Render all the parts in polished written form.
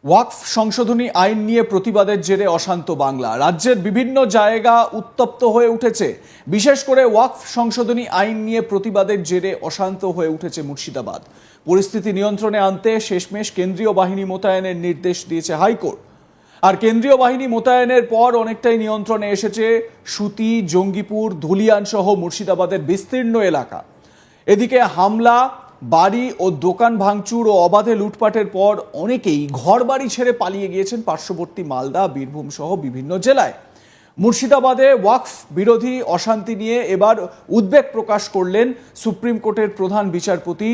ওয়াকফ সংশোধনী আইন নিয়ে প্রতিবাদের জেরে অশান্ত বাংলা। রাজ্যের বিভিন্ন জায়গা উত্তপ্ত হয়ে উঠেছে। বিশেষ করে ওয়াকফ সংশোধনী আইন নিয়ে প্রতিবাদের জেরে অশান্ত হয়ে উঠেছে মুর্শিদাবাদ। পরিস্থিতি নিয়ন্ত্রণে আনতে শেষমেশ কেন্দ্রীয় বাহিনী মোতায়েনের নির্দেশ দিয়েছে হাইকোর্ট। আর কেন্দ্রীয় বাহিনী মোতায়েনের পর অনেকটাই নিয়ন্ত্রণে এসেছে সুতি, জঙ্গিপুর, ধুলিয়ান সহ মুর্শিদাবাদের বিস্তীর্ণ এলাকা। এদিকে হামলা, বাড়ি ও দোকান ভাঙচুর ও অবাধে লুটপাটের পর অনেকেই ঘরবাড়ি ছেড়ে পালিয়ে গিয়েছেন পার্শ্ববর্তী মালদা, বীরভূম সহ বিভিন্ন জেলায়। মুর্শিদাবাদে ওয়াকফ বিরোধী অশান্তি নিয়ে এবার উদ্বেগ প্রকাশ করলেন সুপ্রিম কোর্টের প্রধান বিচারপতি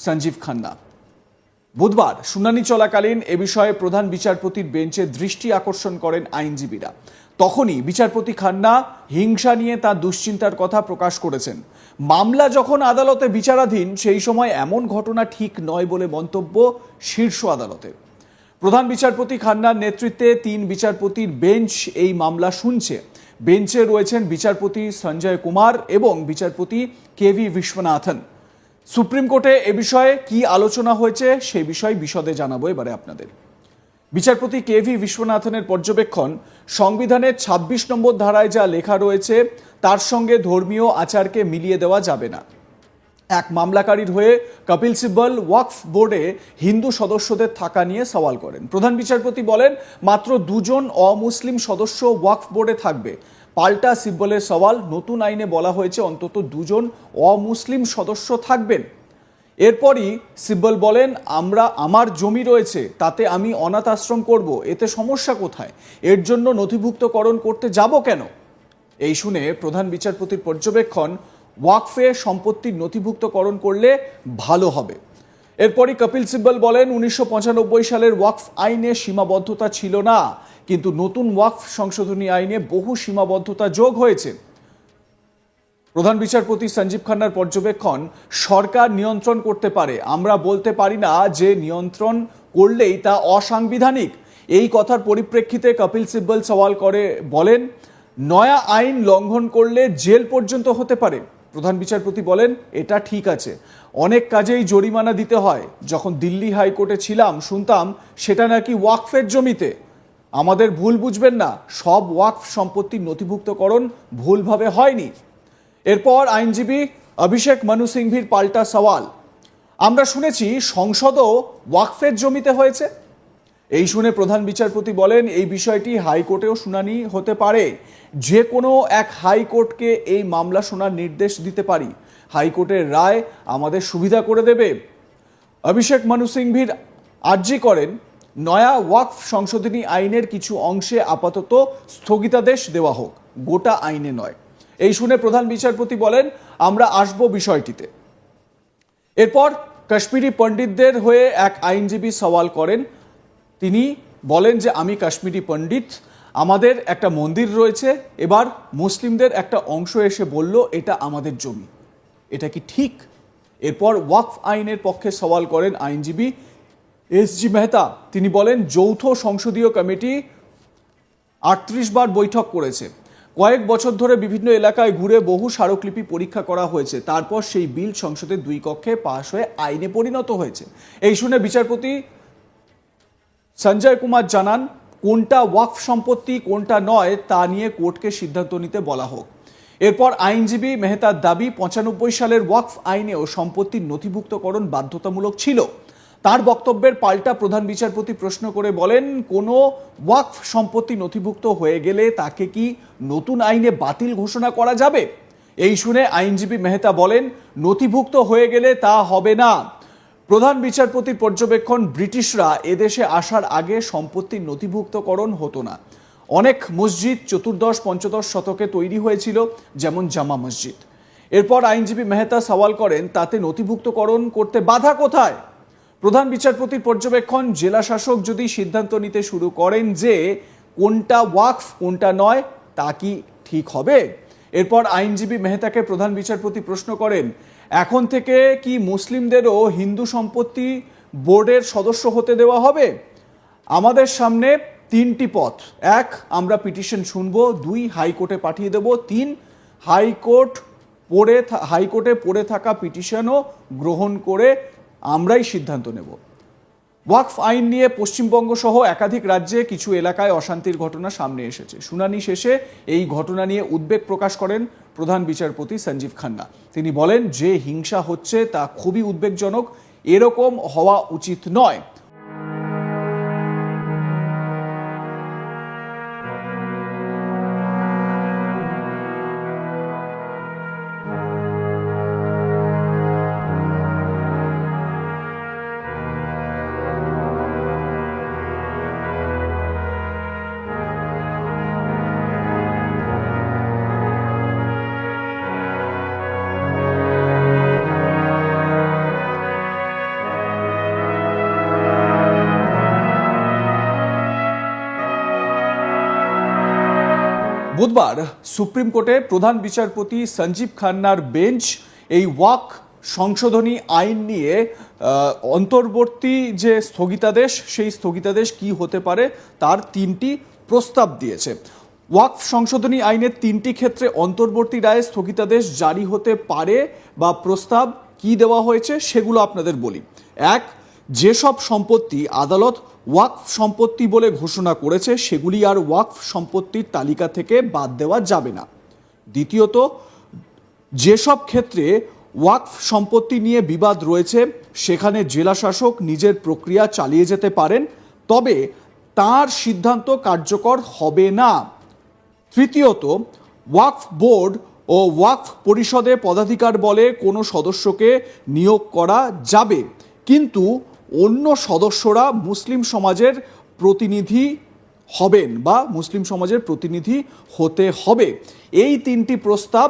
সঞ্জীব খান্না। বুধবার শুনানি চলাকালীন এ বিষয়ে প্রধান বিচারপতির বেঞ্চে দৃষ্টি আকর্ষণ করেন আইনজীবীরা। তখনই বিচারপতি খান্না হিংসা নিয়ে তার দুশ্চিন্তার কথা প্রকাশ করেছেন। মামলা যখন আদালতে বিচারাধীন সেই সময় এমন ঘটনা ঠিক নয় বলে মন্তব্য শীর্ষ আদালতের। প্রধান বিচারপতি খান্নার নেতৃত্বে 3 বিচারপতির বেঞ্চ এই মামলা শুনছে। বেঞ্চে রয়েছেন বিচারপতি সঞ্জয় কুমার এবং বিচারপতি কেভি বিশ্বনাথন। সুপ্রিম কোর্টে এ বিষয়ে কি আলোচনা হয়েছে সেই বিষয় বিশদে জানাবো এবারে আপনাদের। বিচারপতি কেভি বিশ্বনাথনের পর্যবেক্ষণ, সংবিধানের 26 নম্বর ধারায় যা লেখা রয়েছে তার সঙ্গে ধর্মীয় আচারকে মিলিয়ে দেওয়া যাবে না। এক মামলাকারীর হয়ে কপিল সিব্বল ওয়াকফ বোর্ডে হিন্দু সদস্যদের থাকা নিয়ে সওয়াল করেন। প্রধান বিচারপতি বলেন মাত্র 2 জন অমুসলিম সদস্য ওয়াকফ বোর্ডে থাকবে। পাল্টা সিব্বলের সওয়াল, নতুন আইনে বলা হয়েছে অন্তত 2 জন অমুসলিম সদস্য থাকবেন। এরপরই সিব্বল বলেন, আমার জমি রয়েছে, তাতে আমি অনাথ আশ্রম করব, এতে সমস্যা কোথায়? এর জন্য নথিভুক্তকরণ করতে যাব কেন? এই শুনে প্রধান বিচারপতির পর্যবেক্ষণ, ওয়াকফে সম্পত্তির নথিভুক্তকরণ করলে ভালো হবে। এরপরই কপিল সিব্বল বলেন 1995 সালের ওয়াকফ আইনে সীমাবদ্ধতা ছিল না, কিন্তু নতুন ওয়াকফ সংশোধনী আইনে বহু সীমাবদ্ধতা যোগ হয়েছে। প্রধান বিচারপতি সঞ্জীব খান্নার পর্যবেক্ষণ, সরকার নিয়ন্ত্রণ করতে পারে, আমরা বলতে পারি না যে নিয়ন্ত্রণ করলেই তা অসাংবিধানিক। এই কথার পরিপ্রেক্ষিতে কপিল সিব্বল সওয়াল করে বলেন, নয়া আইন লঙ্ঘন করলে জেল পর্যন্ত হতে পারে। প্রধান বিচারপতি বলেন, এটা ঠিক আছে, অনেক কাজেই জরিমানা দিতে হয়। যখন দিল্লি হাইকোর্টে ছিলাম শুনতাম সেটা নাকি ওয়াকফের জমিতে। আমাদের ভুল বুঝবেন না, সব ওয়াকফ সম্পত্তির নথিভুক্তকরণ ভুলভাবে হয়নি। এরপর আইনজীবী অভিষেক মনু সিংভির পাল্টা সওয়াল, আমরা শুনেছি সংসদও ওয়াকফের জমিতে হয়েছে। এই শুনে প্রধান বিচারপতি বলেন, এই বিষয়টি হাইকোর্টেও শুনানি হতে পারে। যে কোনো এক হাইকোর্টকে এই মামলা শোনার নির্দেশ দিতে পারি, হাইকোর্টের রায় আমাদের সুবিধা করে দেবে। অভিষেক মনু সিংভির আর্জি করেন, নয়া ওয়াকফ সংশোধনী আইনের কিছু অংশে আপাতত স্থগিতাদেশ দেওয়া হোক, গোটা আইনে নয়। এই শুনে প্রধান বিচারপতি বলেন, আমরা আসবো বিষয়টিতে। এরপর কাশ্মীরি পণ্ডিতদের হয়ে এক আইনজীবী সওয়াল করেন। তিনি বলেন যে আমি কাশ্মীরি পণ্ডিত, আমাদের একটা মন্দির রয়েছে, এবার মুসলিমদের একটা অংশ এসে বলল এটা আমাদের জমি, এটা কি ঠিক? এরপর ওয়াকফ আইনের পক্ষে সওয়াল করেন আইনজীবী এসজি মেহতা। তিনি বলেন, যৌথ সংসদীয় কমিটি 38 বার বৈঠক করেছে, কয়েক বছর ধরে বিভিন্ন এলাকায় ঘুরে বহু স্মারকলিপি পরীক্ষা করা হয়েছে, তারপর সেই বিল সংসদের 2 কক্ষে পাশ হয়ে আইনে পরিণত হয়েছে। এই শুনে বিচারপতি সঞ্জয় কুমার জানান, কোনটা ওয়াকফ সম্পত্তি কোনটা নয় তা নিয়ে কোর্টকে সিদ্ধান্ত নিতে বলা হোক। এরপর আইনজীবী মেহতার দাবি, 95 সালের ওয়াকফ আইনেও সম্পত্তির নথিভুক্তকরণ বাধ্যতামূলক ছিল। তার বক্তব্যের পাল্টা প্রধান বিচারপতি প্রশ্ন করে বলেন, কোনো ওয়াকফ সম্পত্তি নথিভুক্ত হয়ে গেলে তাকে কি নতুন আইনে বাতিল ঘোষণা করা যাবে? এই শুনে আইনজীবী মেহতা বলেন, নথিভুক্ত হয়ে গেলে তা হবে না। প্রধান বিচারপতির পর্যবেক্ষণ, ব্রিটিশরা এদেশে আসার আগে সম্পত্তির নথিভুক্তকরণ হতো না। অনেক মসজিদ 14-15 শতকে তৈরি হয়েছিল, যেমন জামা মসজিদ। এরপর আইনজীবী মেহতা সওয়াল করেন, তাতে নথিভুক্তকরণ করতে বাধা কোথায়? প্রধান বিচারপতির পর্যবেক্ষণ, জেলা শাসক যদি সিদ্ধান্ত নিতে শুরু করেন যে কোনটা ওয়াকফ কোনটা নয়, তা কি ঠিক হবে? এরপর আইনজীবী মেহতাকে প্রধান বিচারপতি প্রশ্ন করেন, এখন থেকে কি মুসলিমদেরও হিন্দু সম্পত্তি বোর্ডের সদস্য হতে দেওয়া হবে? আমাদের সামনে 3টি পথ, 1 আমরা পিটিশন শুনব, 2 হাইকোর্টে পাঠিয়ে দেব, 3 হাইকোর্টে পড়ে থাকা পিটিশনও গ্রহণ করে আমরাই সিদ্ধান্ত নেব। ওয়াকফ আইন নিয়ে পশ্চিমবঙ্গ সহ একাধিক রাজ্যে কিছু এলাকায় অশান্তির ঘটনা সামনে এসেছে। শুনানি শেষে এই ঘটনা নিয়ে উদ্বেগ প্রকাশ করেন প্রধান বিচারপতি সঞ্জীব খান্না। তিনি বলেন, যে হিংসা হচ্ছে তা খুবই উদ্বেগজনক, এরকম হওয়া উচিত নয়। বুধবার সুপ্রিম কোর্টে প্রধান বিচারপতি সঞ্জীব খান্নার বেঞ্চ এই ওয়াকফ সংশোধনী আইন নিয়ে অন্তর্বর্তী যে স্থগিতাদেশ, সেই স্থগিতাদেশ কি হতে পারে তার 3টি প্রস্তাব দিয়েছে। ওয়াকফ সংশোধনী আইনের 3টি ক্ষেত্রে অন্তর্বর্তী রায়ে স্থগিতাদেশ জারি হতে পারে বা প্রস্তাব কি দেওয়া হয়েছে সেগুলো আপনাদের বলি। 1, যেসব সম্পত্তি আদালত ওয়াকফ সম্পত্তি বলে ঘোষণা করেছে সেগুলি আর ওয়াকফ সম্পত্তির তালিকা থেকে বাদ দেওয়া যাবে না। দ্বিতীয়ত, যেসব ক্ষেত্রে ওয়াকফ সম্পত্তি নিয়ে বিবাদ রয়েছে সেখানে জেলাশাসক নিজের প্রক্রিয়া চালিয়ে যেতে পারেন, তবে তার সিদ্ধান্ত কার্যকর হবে না। তৃতীয়ত, ওয়াকফ বোর্ড ও ওয়াকফ পরিষদে পদাধিকার বলে কোনো সদস্যকে নিয়োগ করা যাবে, কিন্তু অন্য সদস্যরা মুসলিম সমাজের প্রতিনিধি হবেন বা মুসলিম সমাজের প্রতিনিধি হতে হবে। এই 3টি প্রস্তাব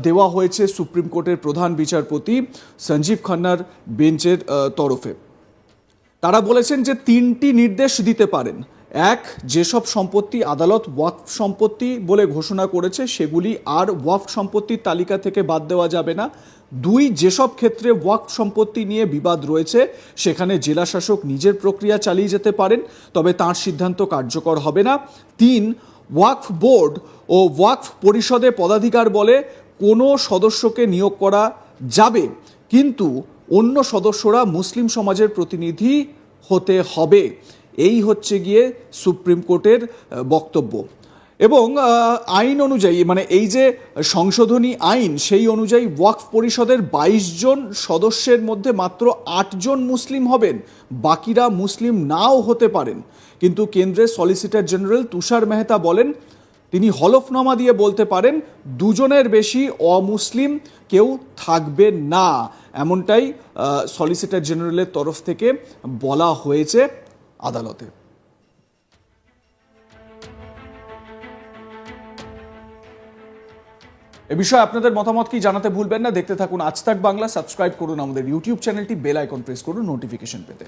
দেওয়া হয়েছে সুপ্রিম কোর্টের প্রধান বিচারপতি সঞ্জীব খান্নার বেঞ্চের তরফে। তারা বলেছেন যে 3টি নির্দেশ দিতে পারেন। 1, যেসব সম্পত্তি আদালত ওয়াকফ সম্পত্তি বলে ঘোষণা করেছে সেগুলি আর ওয়াকফ সম্পত্তির তালিকা থেকে বাদ দেওয়া যাবে না। 2, যেসব ক্ষেত্রে ওয়াকফ সম্পত্তি নিয়ে বিবাদ রয়েছে সেখানে জেলাশাসক নিজের প্রক্রিয়া চালিয়ে যেতে পারেন, তবে তার সিদ্ধান্ত কার্যকর হবে না। 3, ওয়াকফ বোর্ড ও ওয়াকফ পরিষদে পদাধিকার বলে কোনো সদস্যকে নিয়োগ করা যাবে, কিন্তু অন্য সদস্যরা মুসলিম সমাজের প্রতিনিধি হতে হবে। এই হচ্ছে গিয়ে সুপ্রিম কোর্টের বক্তব্য। এবং আইন অনুযায়ী, মানে এই যে সংশোধনী আইন, সেই অনুযায়ী ওয়াকফ পরিষদের 22 জন সদস্যের মধ্যে মাত্র 8 জন মুসলিম হবেন, বাকিরা মুসলিম নাও হতে পারেন। কিন্তু কেন্দ্রের সলিসিটর জেনারেল তুষার মেহতা বলেন, তিনি হলফনামা দিয়ে বলতে পারেন 2 জনের বেশি অমুসলিম কেউ থাকবে না, এমনটাই সলিসিটর জেনারেলের তরফ থেকে বলা হয়েছে আদালতে। এ বিষয়ে আপনাদের মতামত কি জানাতে ভুলবেন না। দেখতে থাকুন আজ তাক বাংলা, সাবস্ক্রাইব করুন আমাদের ইউটিউব চ্যানেলটি, বেল আইকন প্রেস করুন নোটিফিকেশন পেতে।